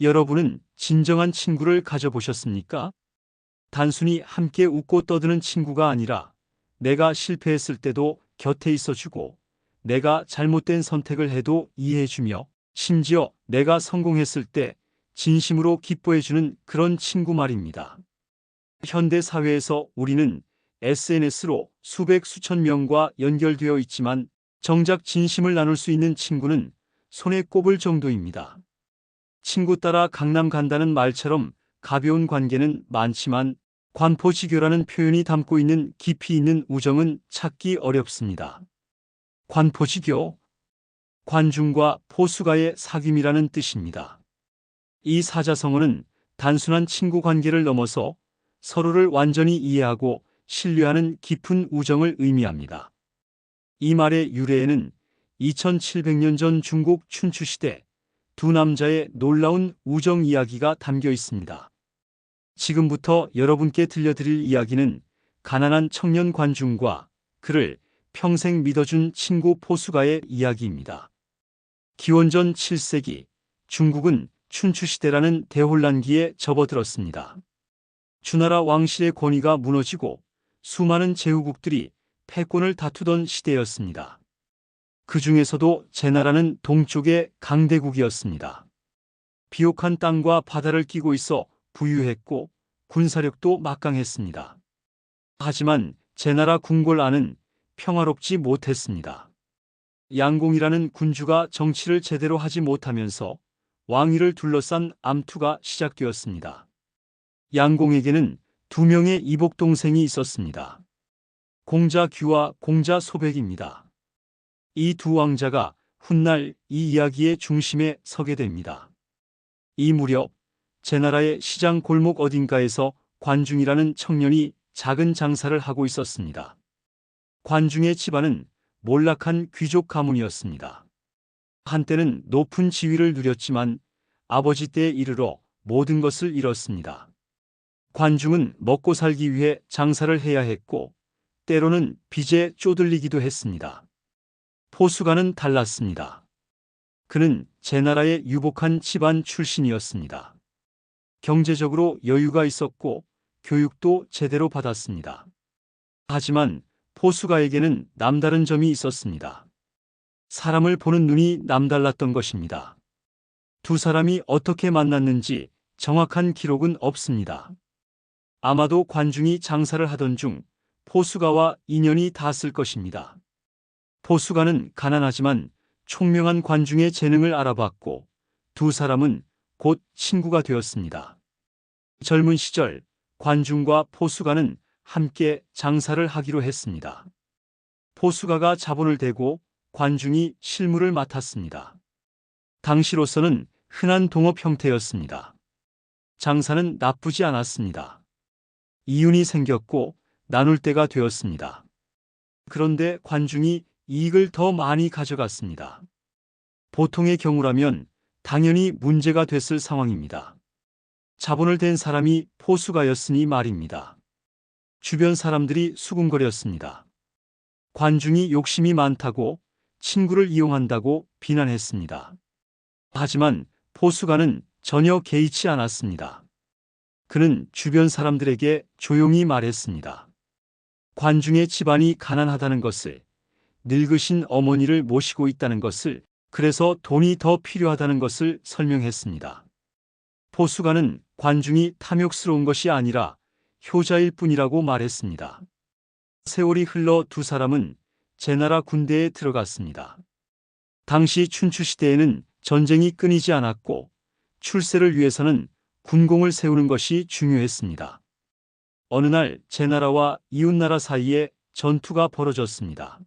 여러분은 진정한 친구를 가져보셨습니까? 단순히 함께 웃고 떠드는 친구가 아니라 내가 실패했을 때도 곁에 있어주고 내가 잘못된 선택을 해도 이해해주며 심지어 내가 성공했을 때 진심으로 기뻐해주는 그런 친구 말입니다. 현대 사회에서 우리는 SNS로 수백 수천 명과 연결되어 있지만 정작 진심을 나눌 수 있는 친구는 손에 꼽을 정도입니다. 친구 따라 강남 간다는 말처럼 가벼운 관계는 많지만 관포지교라는 표현이 담고 있는 깊이 있는 우정은 찾기 어렵습니다. 관포지교, 관중과 포수가의 사귐이라는 뜻입니다. 이 사자성어는 단순한 친구 관계를 넘어서 서로를 완전히 이해하고 신뢰하는 깊은 우정을 의미합니다. 이 말의 유래에는 2700년 전 중국 춘추시대 두 남자의 놀라운 우정 이야기가 담겨 있습니다. 지금부터 여러분께 들려드릴 이야기는 가난한 청년 관중과 그를 평생 믿어준 친구 포수가의 이야기입니다. 기원전 7세기 중국은 춘추시대라는 대혼란기에 접어들었습니다. 주나라 왕실의 권위가 무너지고 수많은 제후국들이 패권을 다투던 시대였습니다. 그 중에서도 제나라는 동쪽의 강대국이었습니다. 비옥한 땅과 바다를 끼고 있어 부유했고 군사력도 막강했습니다. 하지만 제나라 궁궐 안은 평화롭지 못했습니다. 양공이라는 군주가 정치를 제대로 하지 못하면서 왕위를 둘러싼 암투가 시작되었습니다. 양공에게는 두 명의 이복 동생이 있었습니다. 공자 규와 공자 소백입니다. 이 두 왕자가 훗날 이 이야기의 중심에 서게 됩니다. 이 무렵 제나라의 시장 골목 어딘가에서 관중이라는 청년이 작은 장사를 하고 있었습니다. 관중의 집안은 몰락한 귀족 가문이었습니다. 한때는 높은 지위를 누렸지만 아버지 때에 이르러 모든 것을 잃었습니다. 관중은 먹고 살기 위해 장사를 해야 했고 때로는 빚에 쪼들리기도 했습니다. 포수가는 달랐습니다. 그는 제나라의 유복한 집안 출신이었습니다. 경제적으로 여유가 있었고 교육도 제대로 받았습니다. 하지만 포수가에게는 남다른 점이 있었습니다. 사람을 보는 눈이 남달랐던 것입니다. 두 사람이 어떻게 만났는지 정확한 기록은 없습니다. 아마도 관중이 장사를 하던 중 포수가와 인연이 닿았을 것입니다. 포수가는 가난하지만 총명한 관중의 재능을 알아봤고 두 사람은 곧 친구가 되었습니다. 젊은 시절 관중과 포수가는 함께 장사를 하기로 했습니다. 포수가가 자본을 대고 관중이 실무를 맡았습니다. 당시로서는 흔한 동업 형태였습니다. 장사는 나쁘지 않았습니다. 이윤이 생겼고 나눌 때가 되었습니다. 그런데 관중이 이익을 더 많이 가져갔습니다. 보통의 경우라면 당연히 문제가 됐을 상황입니다. 자본을 댄 사람이 포수가였으니 말입니다. 주변 사람들이 수군거렸습니다. 관중이 욕심이 많다고 친구를 이용한다고 비난했습니다. 하지만 포수가는 전혀 개의치 않았습니다. 그는 주변 사람들에게 조용히 말했습니다. 관중의 집안이 가난하다는 것을, 늙으신 어머니를 모시고 있다는 것을, 그래서 돈이 더 필요하다는 것을 설명했습니다. 포수가는 관중이 탐욕스러운 것이 아니라 효자일 뿐이라고 말했습니다. 세월이 흘러 두 사람은 제나라 군대에 들어갔습니다. 당시 춘추시대에는 전쟁이 끊이지 않았고 출세를 위해서는 군공을 세우는 것이 중요했습니다. 어느 날 제나라와 이웃나라 사이에 전투가 벌어졌습니다.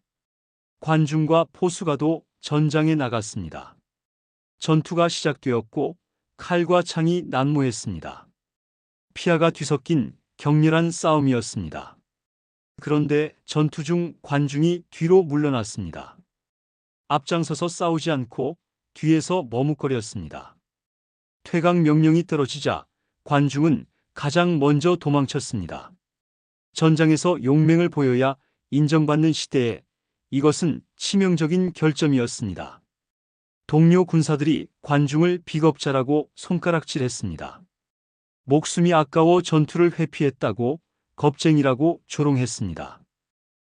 관중과 포수가도 전장에 나갔습니다. 전투가 시작되었고 칼과 창이 난무했습니다. 피아가 뒤섞인 격렬한 싸움이었습니다. 그런데 전투 중 관중이 뒤로 물러났습니다. 앞장서서 싸우지 않고 뒤에서 머뭇거렸습니다. 퇴각 명령이 떨어지자 관중은 가장 먼저 도망쳤습니다. 전장에서 용맹을 보여야 인정받는 시대에 이것은 치명적인 결점이었습니다. 동료 군사들이 관중을 비겁자라고 손가락질했습니다. 목숨이 아까워 전투를 회피했다고 겁쟁이라고 조롱했습니다.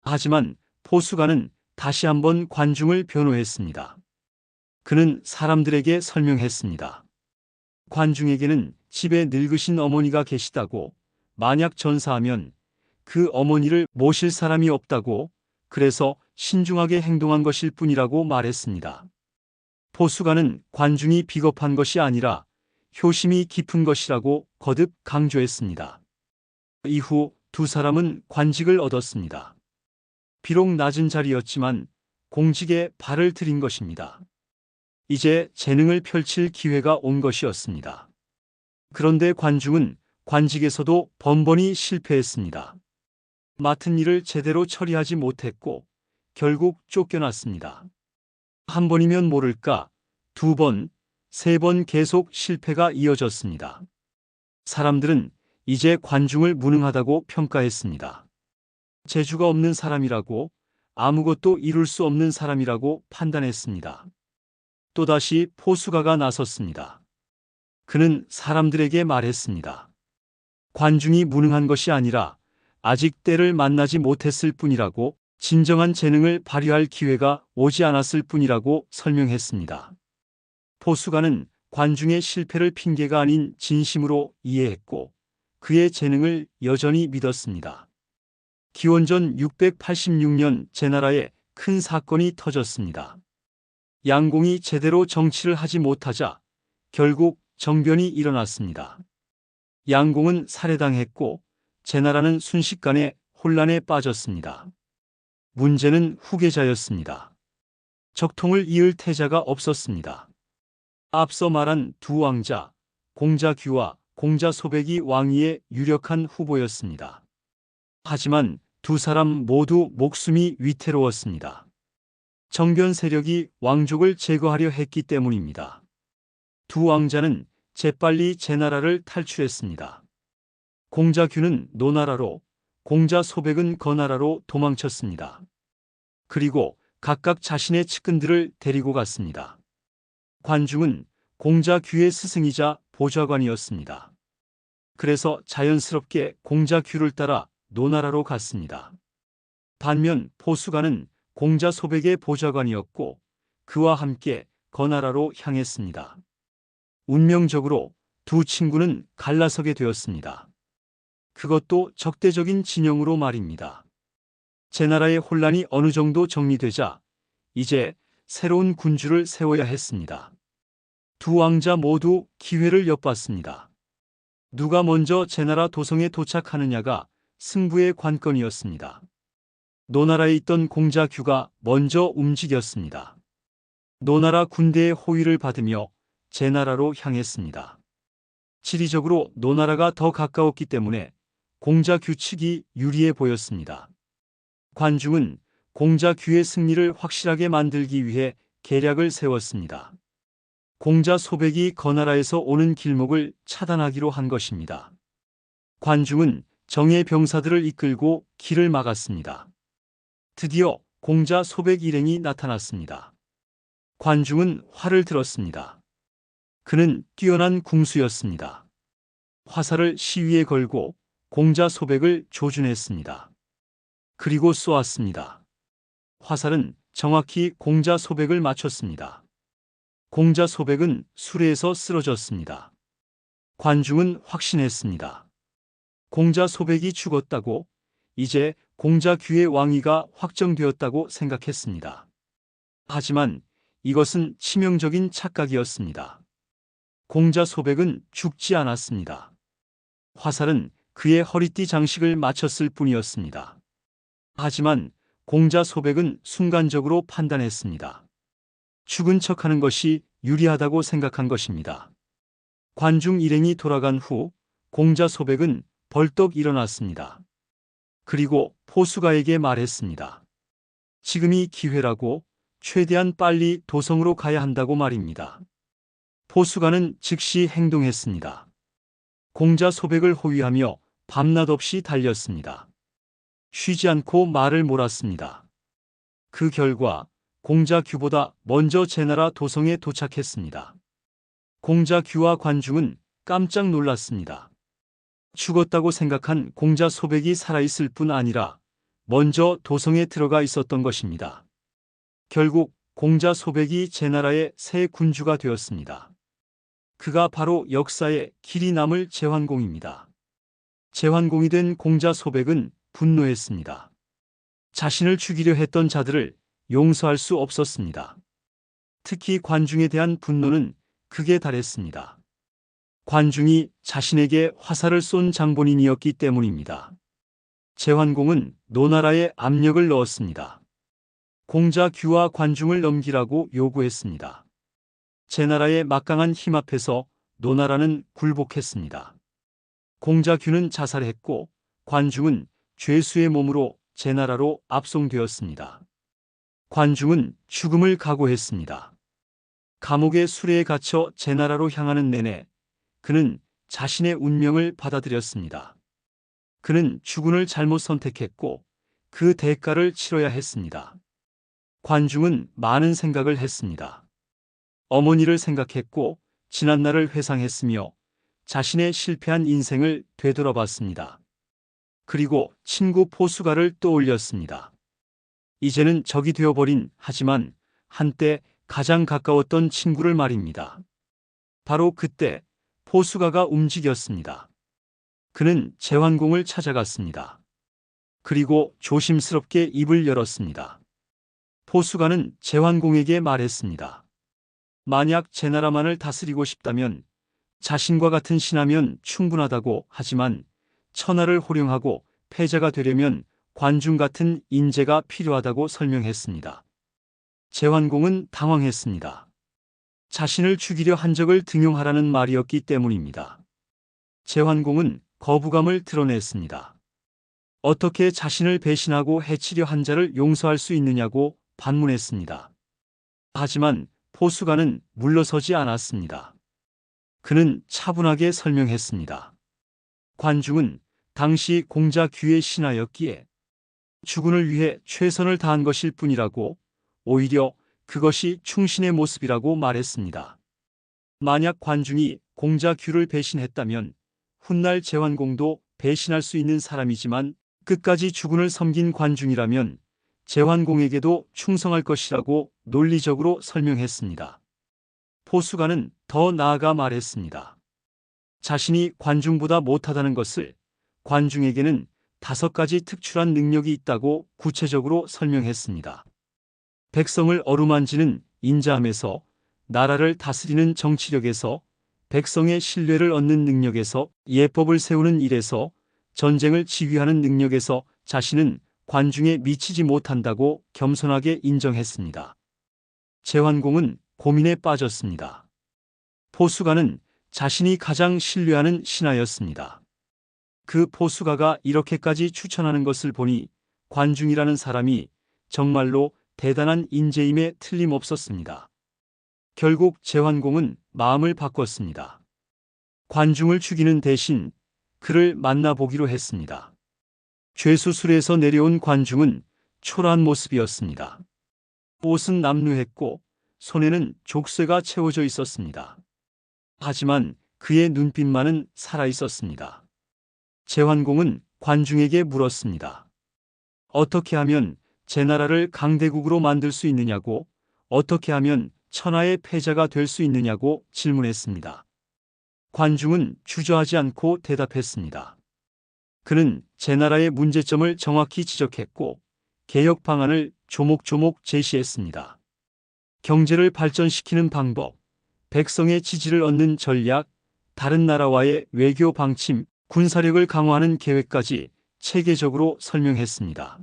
하지만 포수가는 다시 한번 관중을 변호했습니다. 그는 사람들에게 설명했습니다. 관중에게는 집에 늙으신 어머니가 계시다고, 만약 전사하면 그 어머니를 모실 사람이 없다고, 그래서 신중하게 행동한 것일 뿐이라고 말했습니다. 포수가는 관중이 비겁한 것이 아니라 효심이 깊은 것이라고 거듭 강조했습니다. 이후 두 사람은 관직을 얻었습니다. 비록 낮은 자리였지만 공직에 발을 들인 것입니다. 이제 재능을 펼칠 기회가 온 것이었습니다. 그런데 관중은 관직에서도 번번이 실패했습니다. 맡은 일을 제대로 처리하지 못했고 결국 쫓겨났습니다. 한 번이면 모를까, 두 번, 세 번 계속 실패가 이어졌습니다. 사람들은 이제 관중을 무능하다고 평가했습니다. 재주가 없는 사람이라고, 아무것도 이룰 수 없는 사람이라고 판단했습니다. 또다시 포수가가 나섰습니다. 그는 사람들에게 말했습니다. 관중이 무능한 것이 아니라 아직 때를 만나지 못했을 뿐이라고, 진정한 재능을 발휘할 기회가 오지 않았을 뿐이라고 설명했습니다. 포수가는 관중의 실패를 핑계가 아닌 진심으로 이해했고 그의 재능을 여전히 믿었습니다. 기원전 686년 제나라에 큰 사건이 터졌습니다. 양공이 제대로 정치를 하지 못하자 결국 정변이 일어났습니다. 양공은 살해당했고 제나라는 순식간에 혼란에 빠졌습니다. 문제는 후계자였습니다. 적통을 이을 태자가 없었습니다. 앞서 말한 두 왕자, 공자규와 공자소백이 왕위에 유력한 후보였습니다. 하지만 두 사람 모두 목숨이 위태로웠습니다. 정변 세력이 왕족을 제거하려 했기 때문입니다. 두 왕자는 재빨리 제나라를 탈출했습니다. 공자규는 노나라로, 공자소백은 거나라로 도망쳤습니다. 그리고 각각 자신의 측근들을 데리고 갔습니다. 관중은 공자규의 스승이자 보좌관이었습니다. 그래서 자연스럽게 공자규를 따라 노나라로 갔습니다. 반면 포수가는 공자소백의 보좌관이었고 그와 함께 거나라로 향했습니다. 운명적으로 두 친구는 갈라서게 되었습니다. 그것도 적대적인 진영으로 말입니다. 제나라의 혼란이 어느 정도 정리되자 이제 새로운 군주를 세워야 했습니다. 두 왕자 모두 기회를 엿봤습니다. 누가 먼저 제나라 도성에 도착하느냐가 승부의 관건이었습니다. 노나라에 있던 공자규가 먼저 움직였습니다. 노나라 군대의 호위를 받으며 제나라로 향했습니다. 지리적으로 노나라가 더 가까웠기 때문에 공자규 측이 유리해 보였습니다. 관중은 공자규의 승리를 확실하게 만들기 위해 계략을 세웠습니다. 공자소백이 거나라에서 오는 길목을 차단하기로 한 것입니다. 관중은 정예 병사들을 이끌고 길을 막았습니다. 드디어 공자소백 일행이 나타났습니다. 관중은 활을 들었습니다. 그는 뛰어난 궁수였습니다. 화살을 시위에 걸고 공자소백을 조준했습니다. 그리고 쏘았습니다. 화살은 정확히 공자소백을 맞췄습니다. 공자소백은 수레에서 쓰러졌습니다. 관중은 확신했습니다. 공자소백이 죽었다고, 이제 공자규의 왕위가 확정되었다고 생각했습니다. 하지만 이것은 치명적인 착각이었습니다. 공자소백은 죽지 않았습니다. 화살은 그의 허리띠 장식을 맞췄을 뿐이었습니다. 하지만 공자소백은 순간적으로 판단했습니다. 죽은 척하는 것이 유리하다고 생각한 것입니다. 관중 일행이 돌아간 후 공자소백은 벌떡 일어났습니다. 그리고 포수가에게 말했습니다. 지금이 기회라고, 최대한 빨리 도성으로 가야 한다고 말입니다. 포수가는 즉시 행동했습니다. 공자소백을 호위하며 밤낮 없이 달렸습니다. 쉬지 않고 말을 몰았습니다. 그 결과 공자 규보다 먼저 제나라 도성에 도착했습니다. 공자 규와 관중은 깜짝 놀랐습니다. 죽었다고 생각한 공자 소백이 살아있을 뿐 아니라 먼저 도성에 들어가 있었던 것입니다. 결국 공자 소백이 제나라의 새 군주가 되었습니다. 그가 바로 역사에 길이 남을 제환공입니다. 제환공이 된 공자 소백은 분노했습니다. 자신을 죽이려 했던 자들을 용서할 수 없었습니다. 특히 관중에 대한 분노는 극에 달했습니다. 관중이 자신에게 화살을 쏜 장본인이었기 때문입니다. 제환공은 노나라에 압력을 넣었습니다. 공자 규와 관중을 넘기라고 요구했습니다. 제나라의 막강한 힘 앞에서 노나라는 굴복했습니다. 공자 규는 자살했고 관중은 죄수의 몸으로 제나라로 압송되었습니다. 관중은 죽음을 각오했습니다. 감옥의 수레에 갇혀 제나라로 향하는 내내 그는 자신의 운명을 받아들였습니다. 그는 죽음을 잘못 선택했고 그 대가를 치러야 했습니다. 관중은 많은 생각을 했습니다. 어머니를 생각했고 지난날을 회상했으며 자신의 실패한 인생을 되돌아봤습니다. 그리고 친구 포수가를 떠올렸습니다. 이제는 적이 되어버린 하지만 한때 가장 가까웠던 친구를 말입니다. 바로 그때 포수가가 움직였습니다. 그는 제환공을 찾아갔습니다. 그리고 조심스럽게 입을 열었습니다. 포수가는 제환공에게 말했습니다. 만약 제나라만을 다스리고 싶다면 자신과 같은 신하면 충분하다고 하지만 천하를 호령하고 패자가 되려면 관중 같은 인재가 필요하다고 설명했습니다. 제환공은 당황했습니다. 자신을 죽이려 한 적을 등용하라는 말이었기 때문입니다. 제환공은 거부감을 드러냈습니다. 어떻게 자신을 배신하고 해치려 한 자를 용서할 수 있느냐고 반문했습니다. 하지만 포수가는 물러서지 않았습니다. 그는 차분하게 설명했습니다. 관중은 당시 공자 규의 신하였기에 주군을 위해 최선을 다한 것일 뿐이라고, 오히려 그것이 충신의 모습이라고 말했습니다. 만약 관중이 공자 규를 배신했다면 훗날 제환공도 배신할 수 있는 사람이지만 끝까지 주군을 섬긴 관중이라면 제환공에게도 충성할 것이라고 논리적으로 설명했습니다. 포수가는 더 나아가 말했습니다. 자신이 관중보다 못하다는 것을, 관중에게는 5가지 특출한 능력이 있다고 구체적으로 설명했습니다. 백성을 어루만지는 인자함에서, 나라를 다스리는 정치력에서, 백성의 신뢰를 얻는 능력에서, 예법을 세우는 일에서, 전쟁을 지휘하는 능력에서 자신은 관중에 미치지 못한다고 겸손하게 인정했습니다. 제환공은 고민에 빠졌습니다. 포수가는 자신이 가장 신뢰하는 신하였습니다. 그 포수가가 이렇게까지 추천하는 것을 보니 관중이라는 사람이 정말로 대단한 인재임에 틀림없었습니다. 결국 제환공은 마음을 바꿨습니다. 관중을 죽이는 대신 그를 만나보기로 했습니다. 죄수술에서 내려온 관중은 초라한 모습이었습니다. 옷은 남루했고 손에는 족쇄가 채워져 있었습니다. 하지만 그의 눈빛만은 살아있었습니다. 제환공은 관중에게 물었습니다. 어떻게 하면 제나라를 강대국으로 만들 수 있느냐고, 어떻게 하면 천하의 패자가 될 수 있느냐고 질문했습니다. 관중은 주저하지 않고 대답했습니다. 그는 제나라의 문제점을 정확히 지적했고 개혁 방안을 조목조목 제시했습니다. 경제를 발전시키는 방법, 백성의 지지를 얻는 전략, 다른 나라와의 외교 방침, 군사력을 강화하는 계획까지 체계적으로 설명했습니다.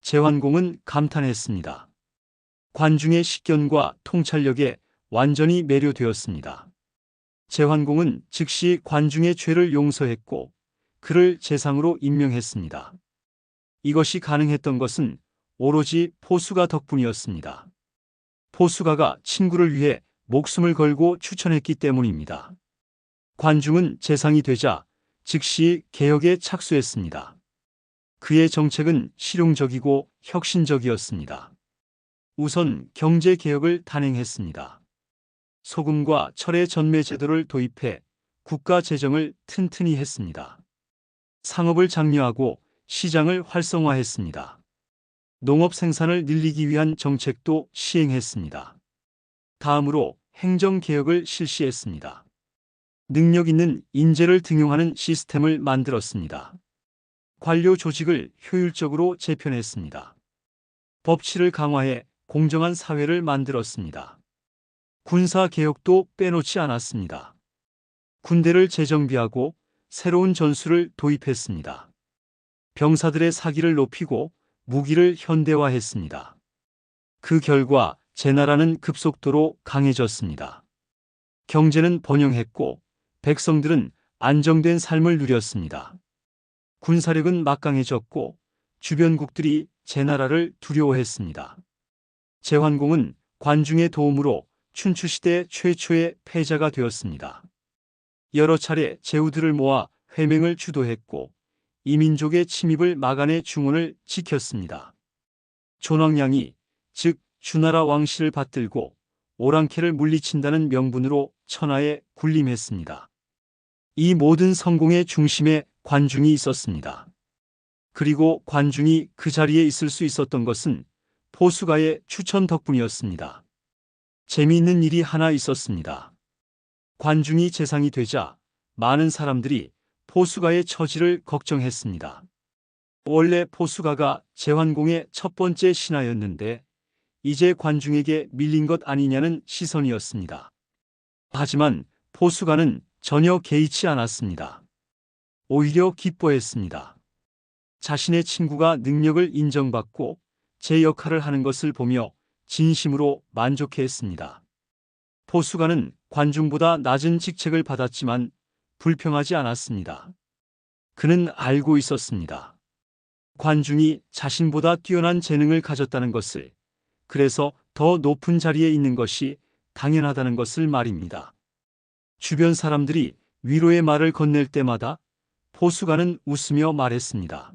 제환공은 감탄했습니다. 관중의 식견과 통찰력에 완전히 매료되었습니다. 제환공은 즉시 관중의 죄를 용서했고 그를 재상으로 임명했습니다. 이것이 가능했던 것은 오로지 포수가 덕분이었습니다. 포수가가 친구를 위해 목숨을 걸고 추천했기 때문입니다. 관중은 재상이 되자 즉시 개혁에 착수했습니다. 그의 정책은 실용적이고 혁신적이었습니다. 우선 경제개혁을 단행했습니다. 소금과 철의 전매 제도를 도입해 국가 재정을 튼튼히 했습니다. 상업을 장려하고 시장을 활성화했습니다. 농업 생산을 늘리기 위한 정책도 시행했습니다. 다음으로 행정개혁을 실시했습니다. 능력 있는 인재를 등용하는 시스템을 만들었습니다. 관료 조직을 효율적으로 재편했습니다. 법치를 강화해 공정한 사회를 만들었습니다. 군사개혁도 빼놓지 않았습니다. 군대를 재정비하고 새로운 전술을 도입했습니다. 병사들의 사기를 높이고 무기를 현대화했습니다. 그 결과 제나라는 급속도로 강해졌습니다. 경제는 번영했고 백성들은 안정된 삶을 누렸습니다. 군사력은 막강해졌고 주변국들이 제나라를 두려워했습니다. 제환공은 관중의 도움으로 춘추시대 최초의 패자가 되었습니다. 여러 차례 제후들을 모아 회맹을 주도했고 이민족의 침입을 막아내 중원을 지켰습니다. 존왕량이 즉 주나라 왕실을 받들고 오랑캐를 물리친다는 명분으로 천하에 군림했습니다. 이 모든 성공의 중심에 관중이 있었습니다. 그리고 관중이 그 자리에 있을 수 있었던 것은 포수가의 추천 덕분이었습니다. 재미있는 일이 하나 있었습니다. 관중이 재상이 되자 많은 사람들이 포수가의 처지를 걱정했습니다. 원래 포수가가 제환공의 첫 번째 신하였는데 이제 관중에게 밀린 것 아니냐는 시선이었습니다. 하지만 포수가는 전혀 개의치 않았습니다. 오히려 기뻐했습니다. 자신의 친구가 능력을 인정받고 제 역할을 하는 것을 보며 진심으로 만족해했습니다. 포수가는 관중보다 낮은 직책을 받았지만 불평하지 않았습니다. 그는 알고 있었습니다. 관중이 자신보다 뛰어난 재능을 가졌다는 것을, 그래서 더 높은 자리에 있는 것이 당연하다는 것을 말입니다. 주변 사람들이 위로의 말을 건넬 때마다 포수가는 웃으며 말했습니다.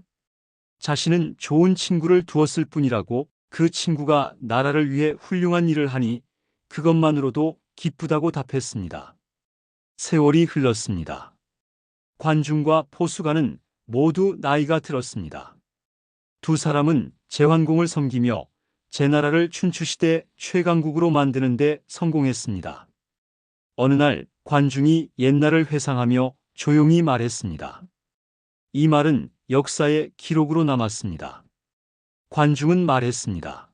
자신은 좋은 친구를 두었을 뿐이라고, 그 친구가 나라를 위해 훌륭한 일을 하니 그것만으로도 기쁘다고 답했습니다. 세월이 흘렀습니다. 관중과 포수가는 모두 나이가 들었습니다. 두 사람은 제환공을 섬기며 제나라를 춘추시대 최강국으로 만드는 데 성공했습니다. 어느 날 관중이 옛날을 회상하며 조용히 말했습니다. 이 말은 역사의 기록으로 남았습니다. 관중은 말했습니다.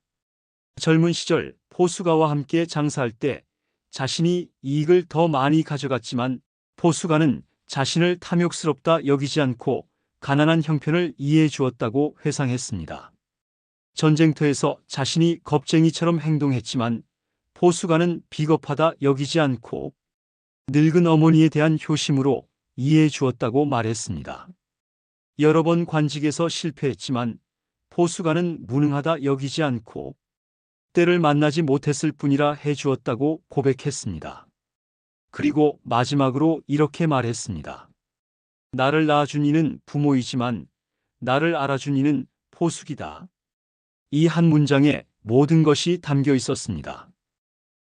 젊은 시절 포수가와 함께 장사할 때 자신이 이익을 더 많이 가져갔지만 포수가는 자신을 탐욕스럽다 여기지 않고 가난한 형편을 이해해 주었다고 회상했습니다. 전쟁터에서 자신이 겁쟁이처럼 행동했지만 포수가는 비겁하다 여기지 않고 늙은 어머니에 대한 효심으로 이해해 주었다고 말했습니다. 여러 번 관직에서 실패했지만 포수가는 무능하다 여기지 않고 때를 만나지 못했을 뿐이라 해주었다고 고백했습니다. 그리고 마지막으로 이렇게 말했습니다. 나를 낳아준 이는 부모이지만 나를 알아준 이는 포수기다. 이 한 문장에 모든 것이 담겨 있었습니다.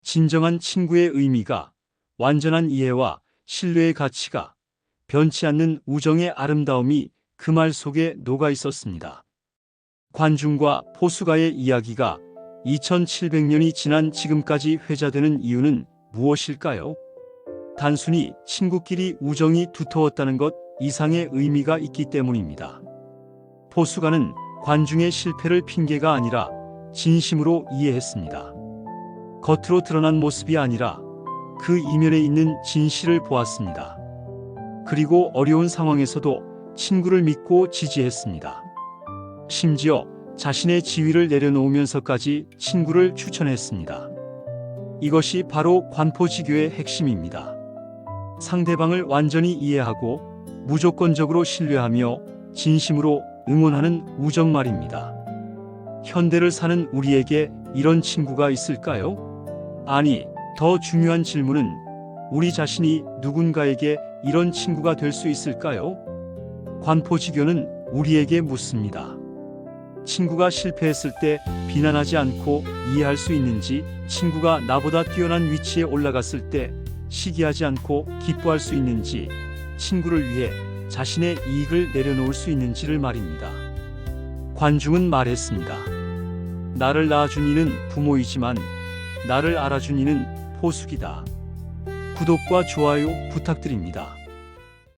진정한 친구의 의미가, 완전한 이해와 신뢰의 가치가, 변치 않는 우정의 아름다움이 그 말 속에 녹아 있었습니다. 관중과 포수가의 이야기가 2700년이 지난 지금까지 회자되는 이유는 무엇일까요? 단순히 친구끼리 우정이 두터웠다는 것 이상의 의미가 있기 때문입니다. 포수가는 관중의 실패를 핑계가 아니라 진심으로 이해했습니다. 겉으로 드러난 모습이 아니라 그 이면에 있는 진실을 보았습니다. 그리고 어려운 상황에서도 친구를 믿고 지지했습니다. 심지어 자신의 지위를 내려놓으면서까지 친구를 추천했습니다. 이것이 바로 관포지교의 핵심입니다. 상대방을 완전히 이해하고 무조건적으로 신뢰하며 진심으로 응원하는 우정 말입니다. 현대를 사는 우리에게 이런 친구가 있을까요? 아니, 더 중요한 질문은 우리 자신이 누군가에게 이런 친구가 될 수 있을까요? 관포지교는 우리에게 묻습니다. 친구가 실패했을 때 비난하지 않고 이해할 수 있는지, 친구가 나보다 뛰어난 위치에 올라갔을 때 시기하지 않고 기뻐할 수 있는지, 친구를 위해 자신의 이익을 내려놓을 수 있는지를 말입니다. 관중은 말했습니다. 나를 낳아준 이는 부모이지만 나를 알아준 이는 포숙이다. 구독과 좋아요 부탁드립니다.